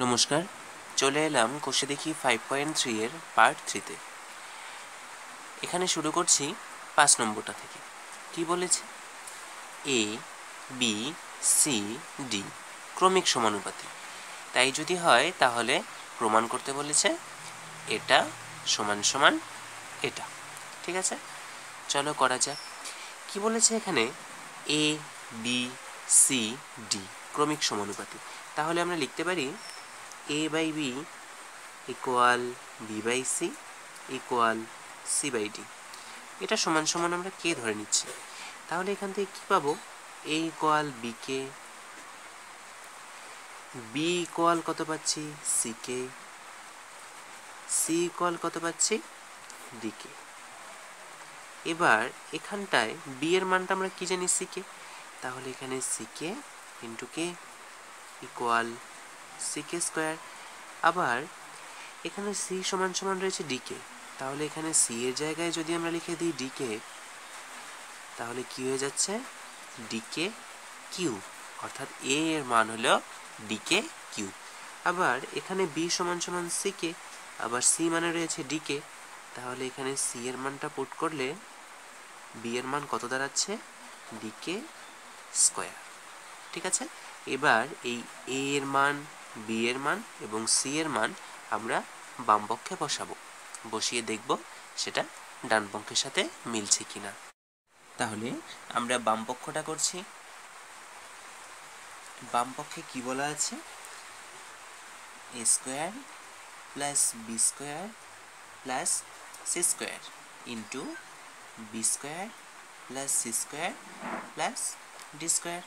নমস্কার, চলে এলাম কোষে দেখি 5.3 এর পার্ট 3-তে। এখানে শুরু করছি 5 নম্বরটা থেকে। কি বলেছে? এ বি সি ডি ক্রমিক সমানুপাতি। তাই যদি হয় তাহলে প্রমাণ করতে বলেছে এটা সমান সমান এটা। ঠিক আছে, চলো করা যাক। কি বলেছে এখানে? এ বি সি ডি ক্রমিক সমানুপাতি। তাহলে আমরা লিখতে পারি a/b equal b/c equal c/d। এটা সমান সমান আমরা কে ধরে নিচ্ছি। তাহলে এখান থেকে কি পাবো? a equal b K, b equal কত পাচ্ছি? c কে, c ইকুয়াল কত পাচ্ছি? d কে। এবার এখানটায় b এর মানটা আমরা কি জানি? c কে। তাহলে এখানে c কে ইন্টু কে ইকুয়াল c কে স্কোয়ার। আবার এখানে c সমান সমান রয়েছে d কে। তাহলে এখানে c এর জায়গায় যদি আমরা লিখে দিই d কে, তাহলে কি হয়ে যাচ্ছে? d কে কিউ, অর্থাৎ a এর মান হলো d কে কিউ। আবার এখানে b সমান সমান c কে, আবার c মানে রয়েছে d কে। তাহলে এখানে c এর মানটা পুট করলে b এর মান কত দাঁড়াচ্ছে? d কে স্কোয়ার। ঠিক আছে, এবার এই a এর মান, b এর মান এবং c এর মান আমরা বাম পক্ষে বসাবো। বসিয়ে দেখব সেটা ডান পক্ষের সাথে মিলছে কিনা। তাহলে আমরা বাম পক্ষটা করছি। বাম পক্ষে কি বলা আছে? a square plus B square plus C square into B square plus C square plus D square.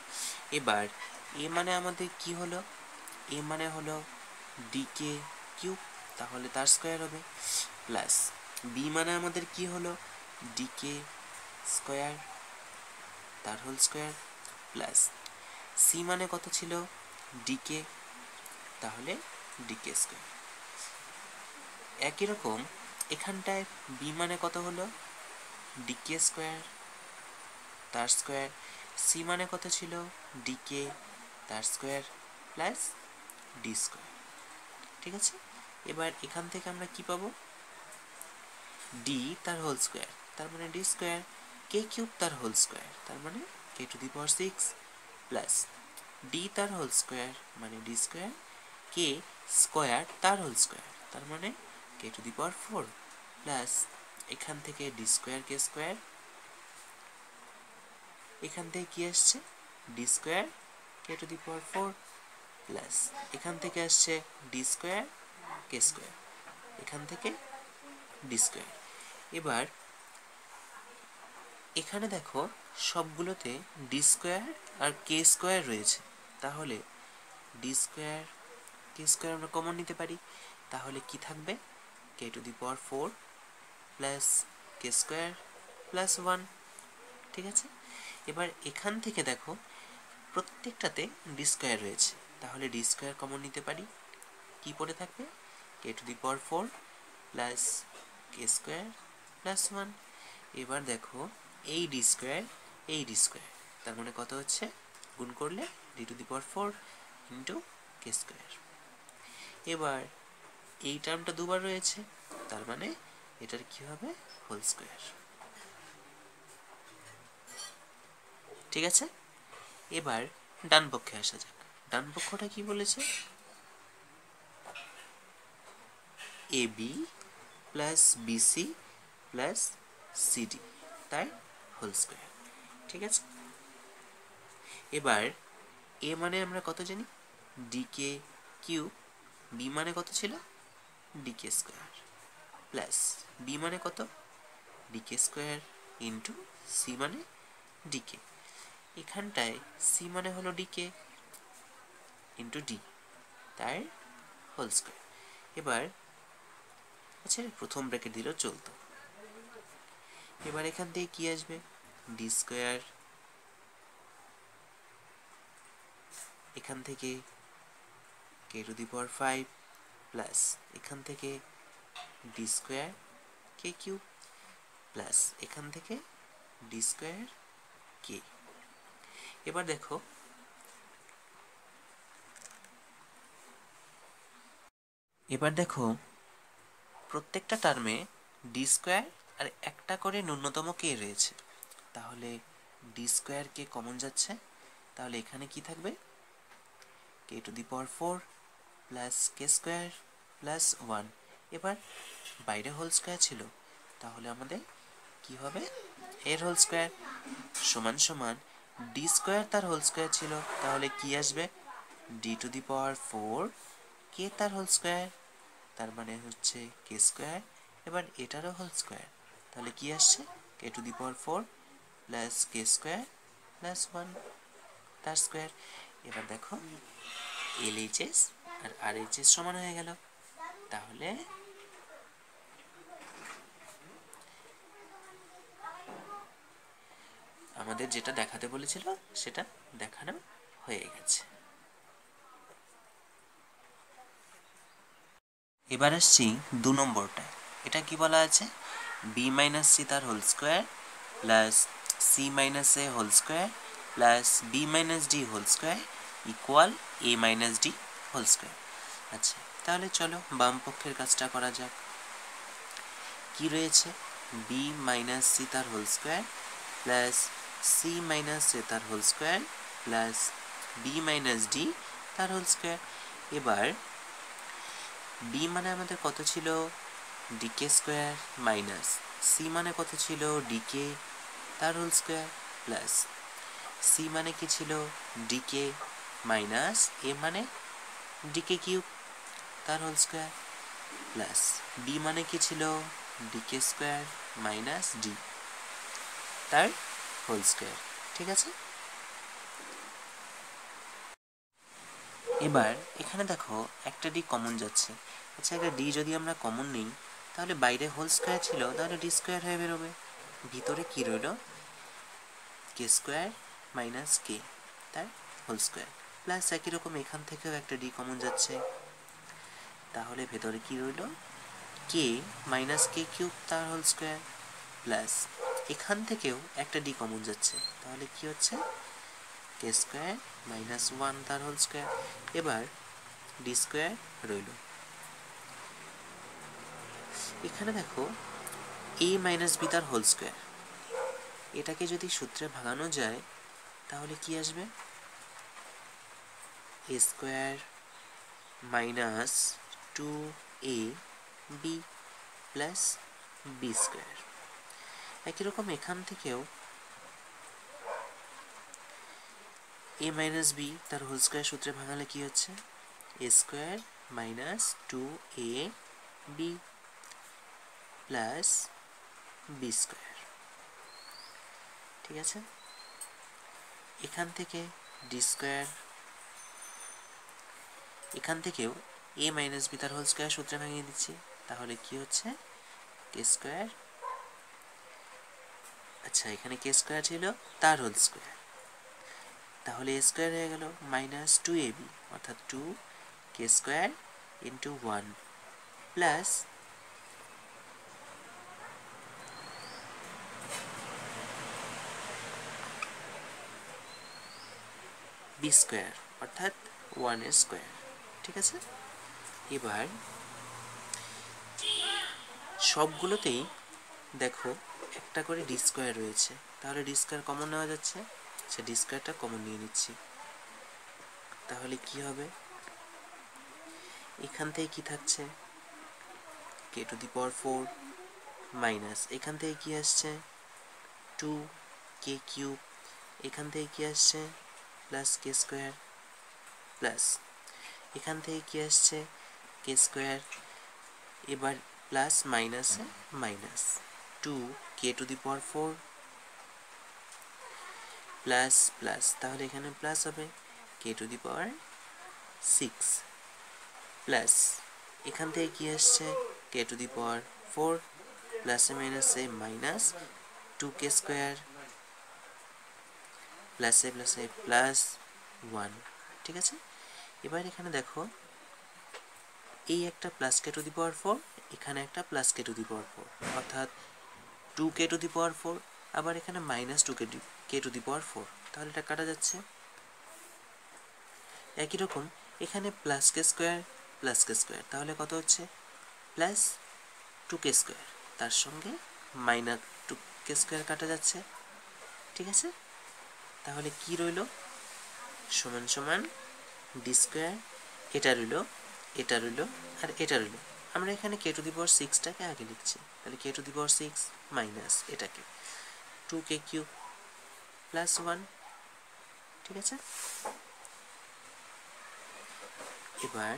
এবার এ মানে আমাদের কি হলো? এ মানে হলো ডি কে কিউব, তাহলে তার স্কোয়ার হবে, প্লাস বি মানে আমাদের কি হলো? ডি কে স্কোয়ার তার হোল স্কোয়ার, প্লাস সি মানে কত ছিল? ডি কে, তাহলে ডি কে স্কোয়ার। একই রকম এখানটায় বি মানে কত হলো? ডি কে স্কোয়ার তার স্কোয়ার, সি মানে কত ছিল? ডি কে তার স্কোয়ার প্লাস ডি স্কোয়ার। ঠিক আছে, এবার এখান থেকে আমরা কি পাবো? ডি তার হোল স্কোয়ার তার মানে ডি স্কোয়ার, কে কিউব তার হোল স্কোয়ার তার মানে K to the power 6 plus D তার হোল স্কোয়ার মানে ডি স্কোয়ার, কে স্কোয়ার তার হোল স্কোয়ার তার মানে K to the power 4 plus এখান থেকে ডি স্কোয়ার কে স্কোয়ার, এখান থেকে কি আসছে? D square K to the power 4 plus এখান থেকে আসছে ডি স্কোয়ার কে স্কোয়ার, এখান থেকে ডি স্কোয়ার। এবার এখানে দেখো সবগুলোতে ডি স্কোয়ার আর কে স্কোয়ার রয়েছে, তাহলে ডি স্কোয়ার কে স্কোয়ার আমরা কমন নিতে পারি। তাহলে কি থাকবে? K to the power 4 plus K square plus 1। ঠিক আছে, এবার এখান থেকে দেখো প্রত্যেকটাতে ডি স্কোয়ার রয়েছে, তাহলে ডি স্কোয়ার কমন নিতে পারি। কি পড়ে থাকবে? K to the power 4 plus K square plus 1। এবার দেখো এই ডি স্কোয়ার এই ডি স্কোয়ার, তার মানে কত হচ্ছে? গুণ করলে D to the power 4 into K square. এবার এই টার্মটা দুবার রয়েছে, তার মানে এটার কি হবে? Whole square. ঠিক আছে, এবার ডান পক্ষে আসা যাক। ডান পক্ষটা কি বলেছে? A B plus BC plus CD তাই হোল স্কোয়ার। ঠিক আছে, এবার এ মানে আমরা কত জানি? ডি কে কিউব, বি মানে কত ছিল? ডি কে স্কোয়ার প্লাস বি মানে কত? ডি কে স্কোয়ার ইন্টু সি মানে ডি কে। এখানটায় সি মানে হলো ডি কে ইন্টু ডি তাই হোল স্কোয়ার। এবার আচ্ছা প্রথম ব্র্যাকেট দিলেও চলতো। এবার এখান থেকে কি আসবে? ডি স্কোয়ার, এখান থেকে কে টু দি পাওয়ার 5 প্লাস এখান থেকে D square K cube plus এখান থেকে ডি স্কোয়ার কে। এবার দেখো এবার দেখো প্রত্যেকটা টার্মে ডি স্কোয়ার আর একটা করে ন্যূনতম কে রয়েছে, তাহলে ডি স্কোয়ার কে কমন যাচ্ছে, তাহলে এখানে কি থাকবে K to the power 4 plus K square plus 1। এবার বাইরে হোল স্কোয়ার ছিল, তাহলে আমাদের কি হবে এর হোল স্কোয়ার সমান সমান ডি স্কোয়ার তার হোল স্কোয়ার ছিল, তাহলে কি আসবে ডি টু দি পাওয়ার 4 কে তার হোল স্কোয়ার, তার মানে হচ্ছে কে স্কোয়ার। এবার এটারও হোল স্কোয়ার, তাহলে কি আসছে K to the power 4 plus K square plus 1 তার স্কোয়ার। এবার দেখো এলএইচএস আর আরএইচএস সমান হয়ে গেল, তাহলে আমাদের যেটা দেখাতে বলেছিল সেটা দেখানো হয়ে গেছে। এবার আসছি 2 নম্বরটায়। এটা কি বলা আছে বি মাইনাস সি তার whole square plus C minus A whole square plus B minus D whole square equal A minus D whole square. আচ্ছা, তাহলে চলো বাম পক্ষের কাজটা করা যাক। কি রয়েছে বি মাইনাস সি তার whole square plus C minus A তার whole square plus B minus D তার হোল স্কোয়ার। এবার বি মানে আমাদের কত ছিল ডিকে স্কোয়ার মাইনাস সি মানে কত ছিল ডিকে তার হোল স্কোয়ার প্লাস সি মানে কি ছিল ডিকে মাইনাস এ মানে ডিকে কিউব তার হোল স্কোয়ার প্লাস বি মানে কি ছিল ডিকে স্কোয়ার মাইনাস ডি তার হোল স্কোয়ার। ঠিক আছে, এবার এখানে দেখো একটা ডি কমন যাচ্ছে। আচ্ছা, একটা ডি যদি আমরা কমন নিই তাহলে বাইরে হোল স্কোয়ার ছিল, তাহলে ডি স্কোয়ার হয়ে বেরোবে। ভিতরে কি রইল কে স্কোয়ার মাইনাস কে তার হোল স্কোয়ার প্লাস একই রকম এখান থেকেও একটা ডি কমন যাচ্ছে, তাহলে ভেতরে কি রইল কে মাইনাস কে কিউব তার হোল স্কোয়ার প্লাস এখান থেকেও একটা ডি কমন যাচ্ছে, তাহলে কি হচ্ছে কে স্কোয়ার মাইনাস 1 তার হোল স্কোয়ার। এবার ডি স্কোয়ার রইল। এখানে দেখো এ মাইনাস বি তার হোল স্কোয়ার, এটাকে যদি সূত্রে ভাঙানো যায় তাহলে কি আসবে এ স্কোয়ার মাইনাস 2 এ বি প্লাস বি স্কোয়ার। একই রকম এখান থেকেও এ মাইনাস বি তার হোল স্কোয়ার সূত্রে ভাঙালে কি হচ্ছে এ স্কোয়ার মাইনাস 2 এ বি প্লাস বি স্কোয়ার। ঠিক আছে, এখান থেকে ডি স্কোয়ার, এখান থেকেও এ মাইনাস বি তার হোল স্কোয়ার সূত্রে ভাঙিয়ে দিচ্ছি, তাহলে কি হচ্ছে কে স্কোয়ার, আচ্ছা এখানে কে স্কোয়ার ছিল তার হোল স্কোয়ার, তাহলে এ স্কোয়ার হয়ে গেল মাইনাস 2ab অর্থাৎ 2 K square into 1 plus B square অর্থাৎ 1 এর স্কোয়ার। ঠিক আছে, এবার সবগুলোতেই দেখো একটা করে ডি স্কোয়ার রয়েছে, তাহলে ডি স্কোয়ার কমন নেওয়া যাচ্ছে, সে ডি স্কোয়ারটা কমন নিয়ে নিচ্ছি, তাহলে কি হবে এখান থেকে কি থাকছে কে টু দি পাওয়ার 4 মাইনাস এখান থেকে কি আসছে 2 কে কিউব, এখান থেকে কি আসছে প্লাস কে স্কোয়ার প্লাস এখান থেকে কি আসছে কে স্কোয়ার, এবার প্লাস মাইনাসে minus 2 K to the power 4 plus plus, তাহলে এখানে প্লাস হবে কে টু দি পাওয়ার 6 প্লাস এখান থেকে কি আসছে কে টু দি পাওয়ার 4 প্লাসে মাইনাসে মাইনাস 2 কে স্কোয়ার প্লাসে প্লাসে প্লাস 1। ঠিক আছে, এবার এখানে দেখো এই একটা plus K to the power 4, এখানে একটা plus K to the power 4 অর্থাৎ 2 কে টু দি পাওয়ার 4, আবার এখানে minus 2 K to the power 4, তাহলে এটা কাটা যাচ্ছে। একই রকম এখানে plus K square plus K square, তাহলে কত হচ্ছে প্লাস 2k স্কোয়ার, তার সঙ্গে মাইনাস 2k স্কোয়ার কাটা যাচ্ছে, ঠিক আছে। তাহলে কি রইল, সমান সমান ডি স্কোয়ার, এটা রইল, এটা রইল, আর এটা রইল। আমরা এখানে কে টু দি পাওয়ার 6টাকে আগে লিখছি, তাহলে কে টু দি পাওয়ার 6 মাইনাস এটাকে 2k কিউব প্লাস 1, ঠিক আছে। এবার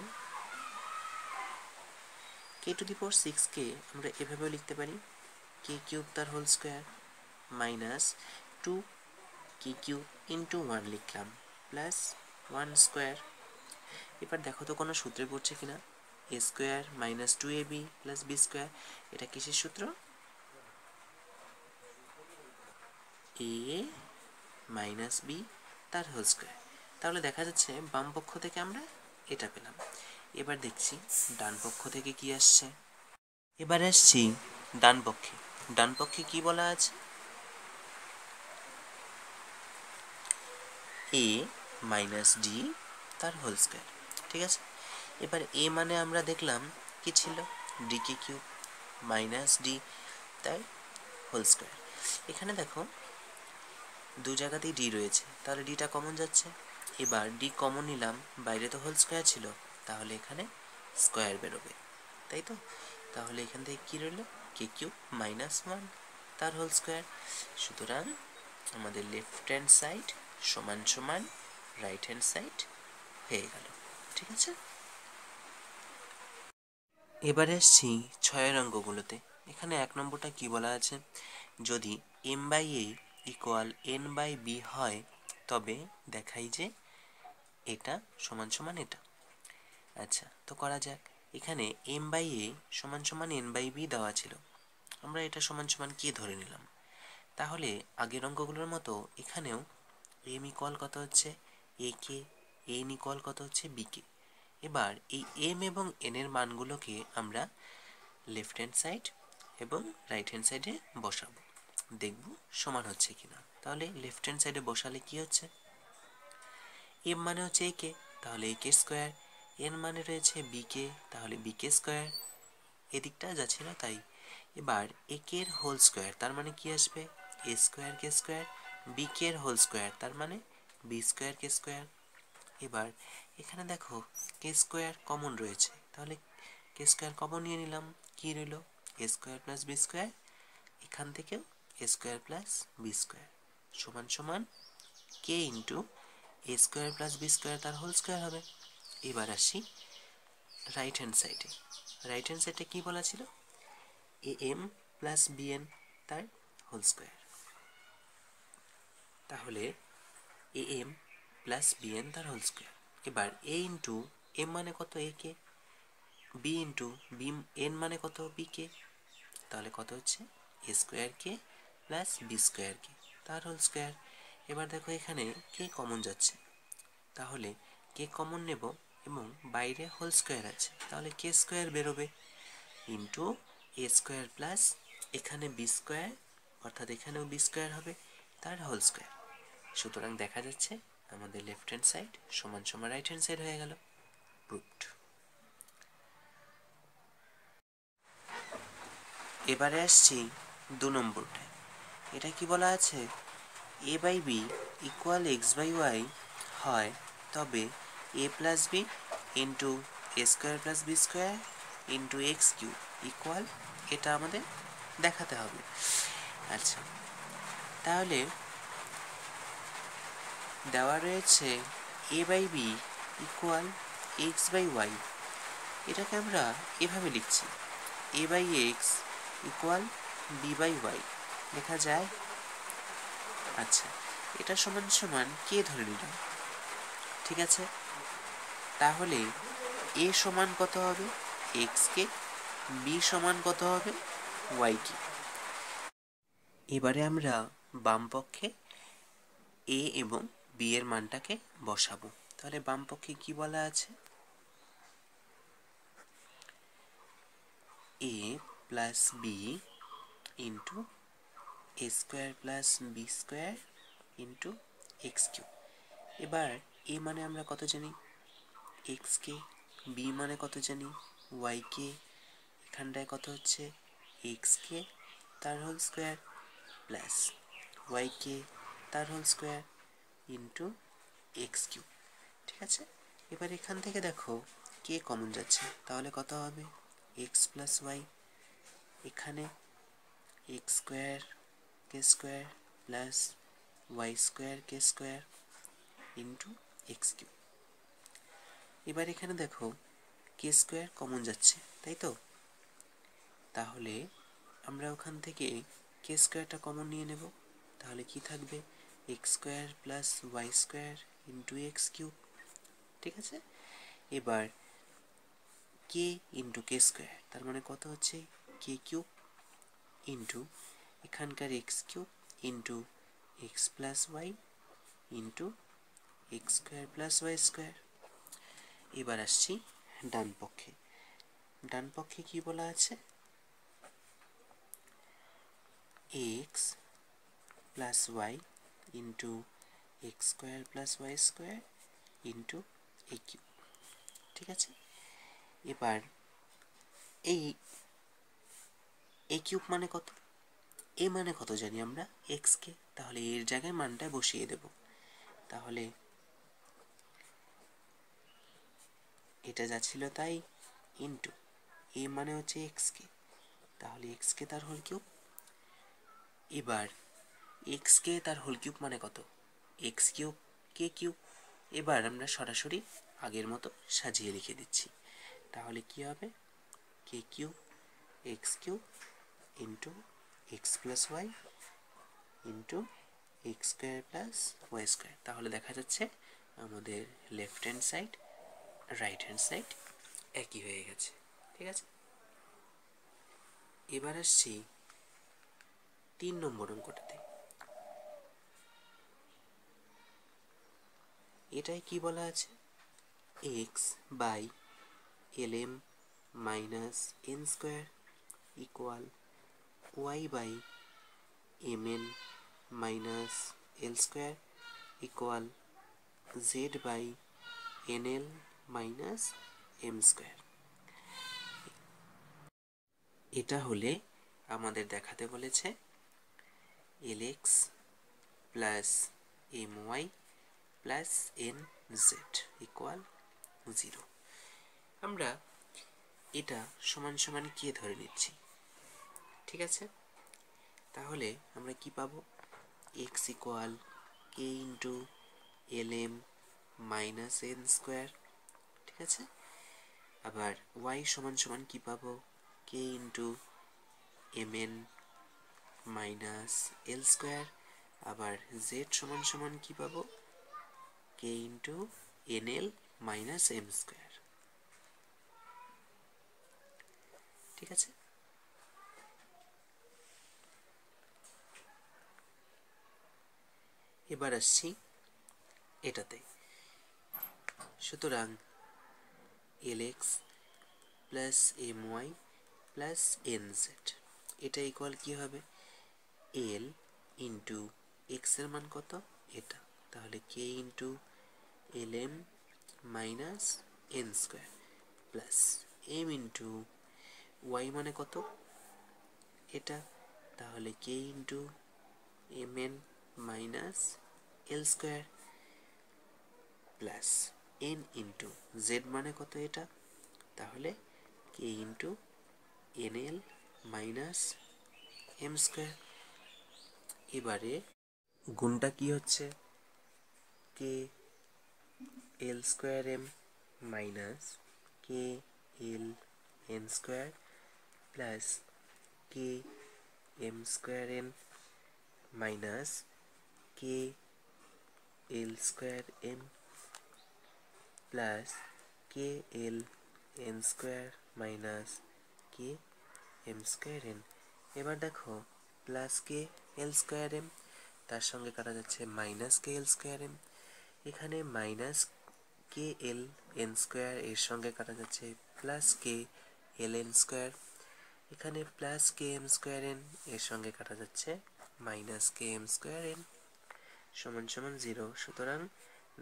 কে টু দি পাওয়ার 6কে আমরা এভাবেও লিখতে পারি, কে কিউব তার whole square minus 2k cube into 1 লিখলাম প্লাস 1 স্কোয়ার। এবার দেখো তো কোনো সূত্রে পড়ছে কিনা, A square minus 2ab plus B square, এটা কিসের সূত্র, এ মাইনাস বি তার হোল স্কোয়ার। তাহলে দেখা যাচ্ছে বাম পক্ষ থেকে আমরা এটা পেলাম। এবার দেখছি ডান পক্ষ থেকে কি আসছে। এবার আসছি ডান পক্ষে। ডান পক্ষে কি বলা আছে, এ মাইনাস ডি তার হোল স্কোয়ার, ঠিক আছে। এবার এ মানে আমরা দেখলাম কি ছিল, D K cube minus D তার হোল স্কোয়ার। এখানে দেখো দু জায়গাতেই ডি রয়েছে, তাহলে ডিটা কমন যাচ্ছে। এবার ডি কমন নিলাম, বাইরে তো হোল স্কোয়ার ছিল, তাহলে এখানে স্কোয়ার বেরোবে, তাই তো। তাহলে এখান থেকে কী রইল, কে কিউব মাইনাস 1 তার হোল স্কোয়ার। সুতরাং আমাদের লেফট হ্যান্ড সাইড সমান সমান রাইট হ্যান্ড সাইড হয়ে গেল, ঠিক আছে। এবারে আসছি 6 অঙ্কগুলোতে। এখানে 1 নম্বরটা কি বলা আছে, যদি m/a ইকুয়াল n/b হয় তবে দেখাই যে এটা সমান সমান এটা। আচ্ছা, তো করা যাক। এখানে m/a সমান সমান n/b দেওয়া ছিল, আমরা এটা সমান সমান কি ধরে নিলাম। তাহলে আগের অঙ্কগুলোর মতো এখানেও m ইকুয়াল কত হচ্ছে a কে, n ইকুয়াল কত হচ্ছে b কে। এবার এই m এবং n এর মানগুলোকে আমরা লেফট হ্যান্ড সাইড এবং রাইট হ্যান্ড সাইডে বসাবো, দেখব সমান হচ্ছে কিনা। তাহলে লেফট হ্যান্ড সাইডে বসালে কি হচ্ছে, m মানে হচ্ছে a কে, তাহলে a কে স্কোয়ার, n মানে রয়েছে b কে, তাহলে b কে স্কোয়ার, এদিকটা যাচ্ছিল তাই। এবার a কে এর হোল স্কোয়ার, তার মানে কি আসবে, a square K square, b কে এর হোল স্কোয়ার, তার মানে b স্কোয়ার কে স্কোয়ার। এবার এখানে দেখো কে স্কোয়ার কমন রয়েছে, তাহলে কে স্কোয়ার কমন নিয়ে নিলাম, কি রইল A square plus B square, এখান থেকেও A square plus B square সমান সমান K into A square plus B square তার হোল স্কোয়ার হবে। এবার আসি রাইট হ্যান্ড সাইডে। রাইট হ্যান্ড সাইডে কি বলা ছিল, A M plus B N তার হোল স্কোয়ার। তাহলে A M plus B N তার হোল স্কোয়ার। এবার এ ইন্টু এম মানে কত A K, B into B N মানে কত বি কে, তাহলে কত হচ্ছে এ square k plus B square কে তার হোল স্কোয়ার। এবার দেখো এখানে কে কমন যাচ্ছে, তাহলে কে কমন নেব এবং বাইরে হোল স্কোয়ার আছে, তাহলে কে স্কোয়ার বেরোবে ইন্টু এ স্কোয়ার প্লাস এখানে বি স্কোয়ার, অর্থাৎ এখানেও বি স্কোয়ার হবে তার হোল স্কোয়ার। সুতরাং দেখা যাচ্ছে আমাদের লেফট হ্যান্ড সাইড সমান সমান রাইট হ্যান্ড সাইড হয়ে গেল, প্রুভড। এবারে আসছি 2 নম্বরটায়। এটা কি বলা আছে, A by B equal X by Y হয় তবে A plus B into A square plus B square into X Q equal, এটা আমাদের দেখাতে হবে। আচ্ছা, তাহলে দেওয়া রয়েছে A by B equal X by Y, এটাকে আমরা এভাবে লিখছি, A by X equal B by Y লেখা যায়। আচ্ছা, এটা সমান সমান কে ধরে নিলাম, ঠিক আছে। তাহলে এ সমান কত হবে এক্স কে, বি সমান কত হবে ওয়াই কে। এবারে আমরা বাম পক্ষে এ এবং বি এর মানটাকে বসাবো। তাহলে বাম পক্ষে কি বলা আছে, A plus B into A square plus B square into X Q. এবার এ মানে আমরা কত জানি এক্স কে, বি মানে কত জানি ওয়াই কে, এখানটায় কত হচ্ছে এক্স কে তার হোল স্কোয়ার প্লাস ওয়াই কে তার whole square into X cube. ঠিক আছে, এবার এখান থেকে দেখো কে কমন যাচ্ছে, তাহলে কত হবে এক্স প্লাস ওয়াই, এখানে x square K square plus Y square K square into X cube. এবার এখানে দেখো কে স্কোয়ার কমন যাচ্ছে, তাই তো, তাহলে আমরা ওখান থেকে কে স্কোয়ারটা কমন নিয়ে নেব, তাহলে কি থাকবে X square plus Y square into X cube. ঠিক আছে, এবার কে ইন্টু কে স্কোয়ার তার মানে কত হচ্ছে কে কিউব ইন্টু এখানকার x cube into x plus y into x square plus Y square. এবার আসছি ডান পক্ষে, ডান পক্ষে কি বলা আছে x plus y into x square plus Y square into a cube. ঠিক আছে, এবার এই এ কিউব মানে কত, এ মানে কত জানি আমরা এক্স কে, তাহলে এর জায়গায় মানটা বসিয়ে দেব, তাহলে এটা যা ছিল তাই ইন্টু এ মানে হচ্ছে এক্স কে, তাহলে এক্স কে তার হোল কিউব। এবার এক্স কে তার হোল কিউব মানে কত এক্স কিউব কে কিউব। এবার আমরা সরাসরি আগের মতো সাজিয়ে লিখে দিচ্ছি, তাহলে কি হবে K cube x cube into x plus y into x square plus Y square. তাহলে দেখা যাচ্ছে আমাদের left hand side right hand side একই হয়ে গেছে। ঠিক আছে, এবার আসছি 3 নম্বর অঙ্কটাতে। এটাই কি বলা আছে x by l m minus n square equal y by m n minus l square equal z by n l minus m square. এটা হলে আমাদের দেখাতে বলেছে l x plus m y plus n z equal 0। আমরা এটা সমান সমান কে ধরে নিচ্ছি। ঠিক আছে, তাহলে আমরা কি পাবো x equal K into l m minus n square. ঠিক আছে, আবার ওয়াই সমান সমান কি পাবো K into m n minus l square, আবার জেড সমান সমান কি পাবো K into n l minus m square. ঠিক আছে, এবার আসছি এটাতে। সুতরাং l x plus m y plus n z এটা ইকুয়াল কি হবে এল ইন্টু এক্স এর মান কত এটা, তাহলে K into l m minus n square plus m into y মানে কত এটা, তাহলে K into m n minus l square plus n into z মানে কত এটা, তাহলে K into n l minus m square. এবারে গুণটা কি হচ্ছে K l square m minus K l n square plus K m square n minus K l square m plus K l n square minus K m square n. এবার দেখো plus K l square m তার সঙ্গে কাটা যাচ্ছে minus K l square m, এখানে minus K l n square এর সঙ্গে কাটা যাচ্ছে plus K l n square, এখানে plus K m square n এর সঙ্গে কাটা যাচ্ছে minus K m square n সমান সমান 0। সুতরাং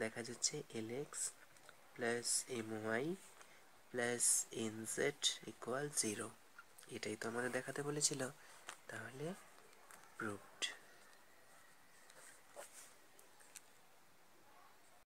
দেখা যাচ্ছে l x plus m y plus n z equal 0, এটাই তো আমাদের দেখাতে বলেছিল, তাহলে প্রুভড।